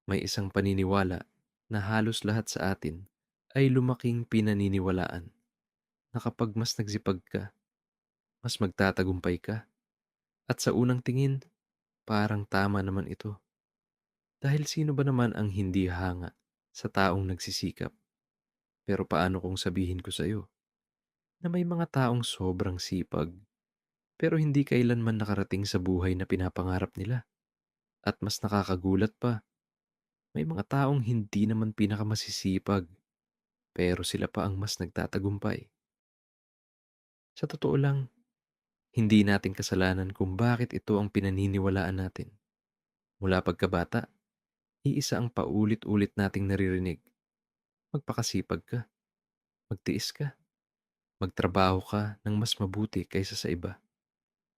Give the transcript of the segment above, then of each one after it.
May isang paniniwala na halos lahat sa atin ay lumaking pinaniniwalaan na kapag mas nagsipag ka, mas magtatagumpay ka. At sa unang tingin, parang tama naman ito. Dahil sino ba naman ang hindi hanga sa taong nagsisikap? Pero paano kung sabihin ko sa'yo na may mga taong sobrang sipag pero hindi kailanman nakarating sa buhay na pinapangarap nila? At mas nakakagulat pa, may mga taong hindi naman pinakamasisipag pero sila pa ang mas nagtatagumpay. Sa totoo lang, hindi natin kasalanan kung bakit ito ang pinaniniwalaan natin. Mula pagkabata, iisa ang paulit-ulit nating naririnig. Magpakasipag ka, magtiis ka, magtrabaho ka ng mas mabuti kaysa sa iba.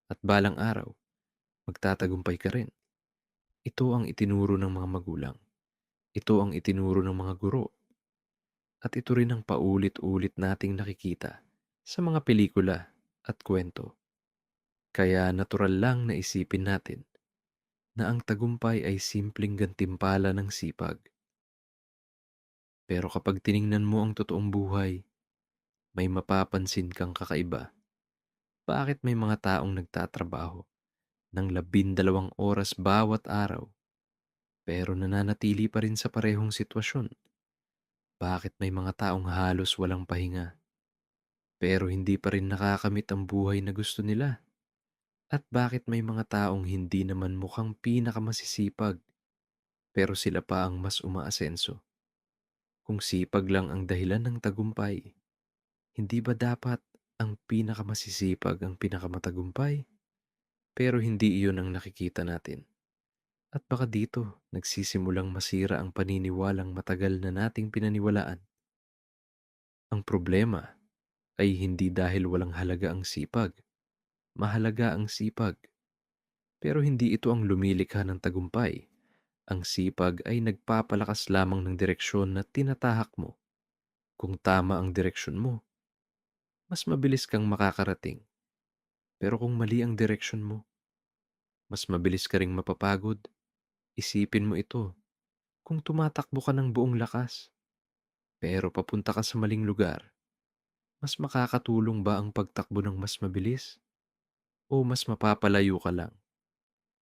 At balang araw, magtatagumpay ka rin. Ito ang itinuro ng mga magulang. Ito ang itinuro ng mga guro. At ito rin ang paulit-ulit nating nakikita sa mga pelikula at kwento. Kaya natural lang na isipin natin na ang tagumpay ay simpleng gantimpala ng sipag. Pero kapag tiningnan mo ang totoong buhay, may mapapansin kang kakaiba. Bakit may mga taong nagtatrabaho ng 12 oras bawat araw pero nananatili pa rin sa parehong sitwasyon? Bakit may mga taong halos walang pahinga pero hindi pa rin nakakamit ang buhay na gusto nila? At bakit may mga taong hindi naman mukhang pinakamasisipag pero sila pa ang mas umaasenso? Kung sipag lang ang dahilan ng tagumpay, hindi ba dapat ang pinakamasisipag ang pinakamatagumpay? Pero hindi iyon ang nakikita natin. At baka dito nagsisimulang masira ang paniniwalang matagal na nating pinaniwalaan. Ang problema ay hindi dahil walang halaga ang sipag. Mahalaga ang sipag. Pero hindi ito ang lumilikha ng tagumpay. Ang sipag ay nagpapalakas lamang ng direksyon na tinatahak mo. Kung tama ang direksyon mo, mas mabilis kang makakarating. Pero kung mali ang direksyon mo, mas mabilis ka ring mapapagod. Isipin mo ito, kung tumatakbo ka ng buong lakas, pero papunta ka sa maling lugar, mas makakatulong ba ang pagtakbo ng mas mabilis o mas mapapalayo ka lang?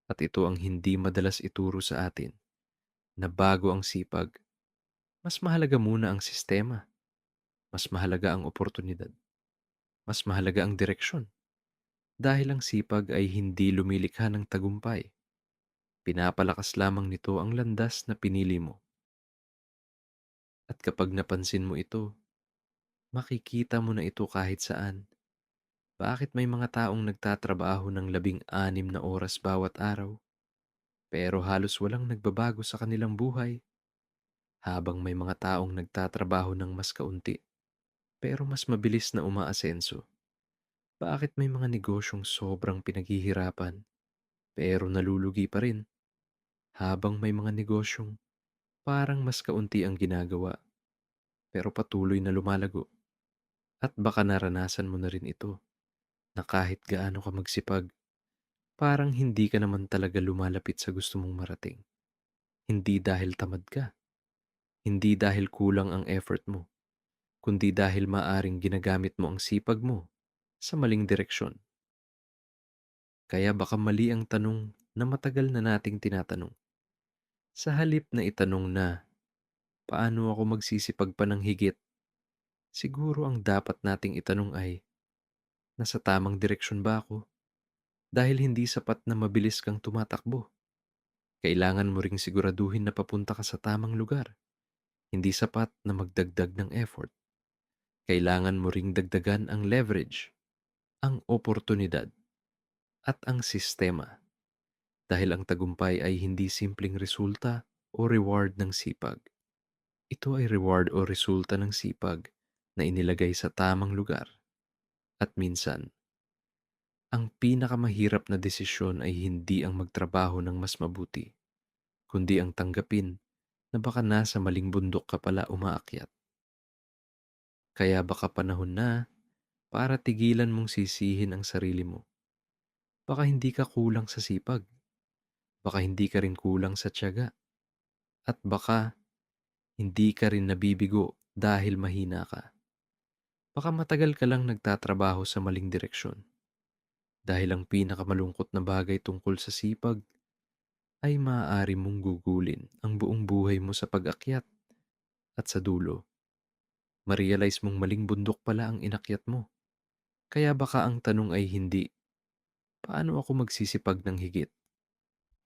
At ito ang hindi madalas ituro sa atin, na bago ang sipag, mas mahalaga muna ang sistema, mas mahalaga ang oportunidad, mas mahalaga ang direksyon. Dahil ang sipag ay hindi lumilikha ng tagumpay, pinapalakas lamang nito ang landas na pinili mo. At kapag napansin mo ito, makikita mo na ito kahit saan. Bakit may mga taong nagtatrabaho ng 16 na oras bawat araw, pero halos walang nagbabago sa kanilang buhay? Habang may mga taong nagtatrabaho ng mas kaunti, pero mas mabilis na umaasenso. Bakit may mga negosyong sobrang pinaghihirapan, pero nalulugi pa rin? Habang may mga negosyong parang mas kaunti ang ginagawa, pero patuloy na lumalago. At baka naranasan mo na rin ito, na kahit gaano ka magsipag, parang hindi ka naman talaga lumalapit sa gusto mong marating. Hindi dahil tamad ka, hindi dahil kulang ang effort mo, kundi dahil maaring ginagamit mo ang sipag mo sa maling direksyon. Kaya baka mali ang tanong na matagal na nating tinatanong. Sa halip na itanong na, paano ako magsisipag pa ng higit? Siguro ang dapat nating itanong ay, nasa tamang direksyon ba ako? Dahil hindi sapat na mabilis kang tumatakbo. Kailangan mo ring siguraduhin na papunta ka sa tamang lugar. Hindi sapat na magdagdag ng effort. Kailangan mo ring dagdagan ang leverage, ang oportunidad, at ang sistema. Dahil ang tagumpay ay hindi simpleng resulta o reward ng sipag. Ito ay reward o resulta ng sipag na inilagay sa tamang lugar. At minsan, ang pinakamahirap na desisyon ay hindi ang magtrabaho ng mas mabuti, kundi ang tanggapin na baka nasa maling bundok ka pala umaakyat. Kaya baka panahon na para tigilan mong sisihin ang sarili mo. Baka hindi ka kulang sa sipag, baka hindi ka rin kulang sa tiyaga, At baka hindi ka rin nabibigo dahil mahina ka. Baka matagal ka lang nagtatrabaho sa maling direksyon. Dahil ang pinakamalungkot na bagay tungkol sa sipag ay maaari mong gugulin ang buong buhay mo sa pag-akyat at sa dulo. Ma-realize mong maling bundok pala ang inakyat mo. Kaya baka ang tanong ay hindi, paano ako magsisipag ng higit?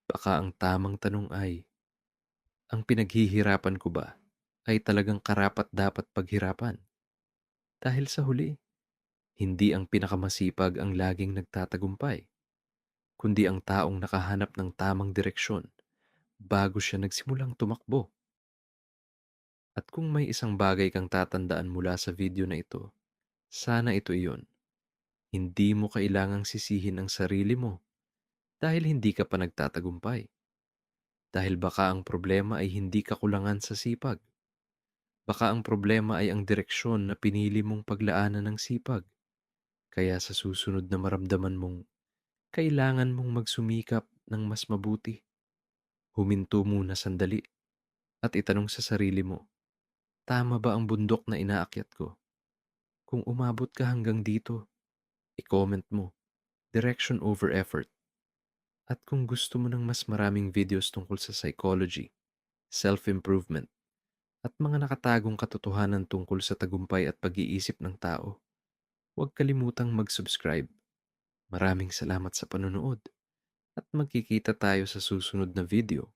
Baka ang tamang tanong ay, ang pinaghihirapan ko ba ay talagang karapat-dapat paghirapan? Dahil sa huli, hindi ang pinakamasipag ang laging nagtatagumpay, kundi ang taong nakahanap ng tamang direksyon bago siya nagsimulang tumakbo. At kung may isang bagay kang tatandaan mula sa video na ito, sana ito iyon. Hindi mo kailangang sisihin ang sarili mo dahil hindi ka pa nagtatagumpay. Dahil baka ang problema ay hindi kakulangan sa sipag. Baka ang problema ay ang direksyon na pinili mong paglaanan ng sipag. Kaya sa susunod na maramdaman mong kailangan mong magsumikap ng mas mabuti, huminto muna sandali at itanong sa sarili mo, tama ba ang bundok na inaakyat ko? Kung umabot ka hanggang dito, i-comment mo, direction over effort. At kung gusto mo ng mas maraming videos tungkol sa psychology, self-improvement, at mga nakatagong katotohanan tungkol sa tagumpay at pag-iisip ng tao, huwag kalimutang mag-subscribe. Maraming salamat sa panonood at magkikita tayo sa susunod na video.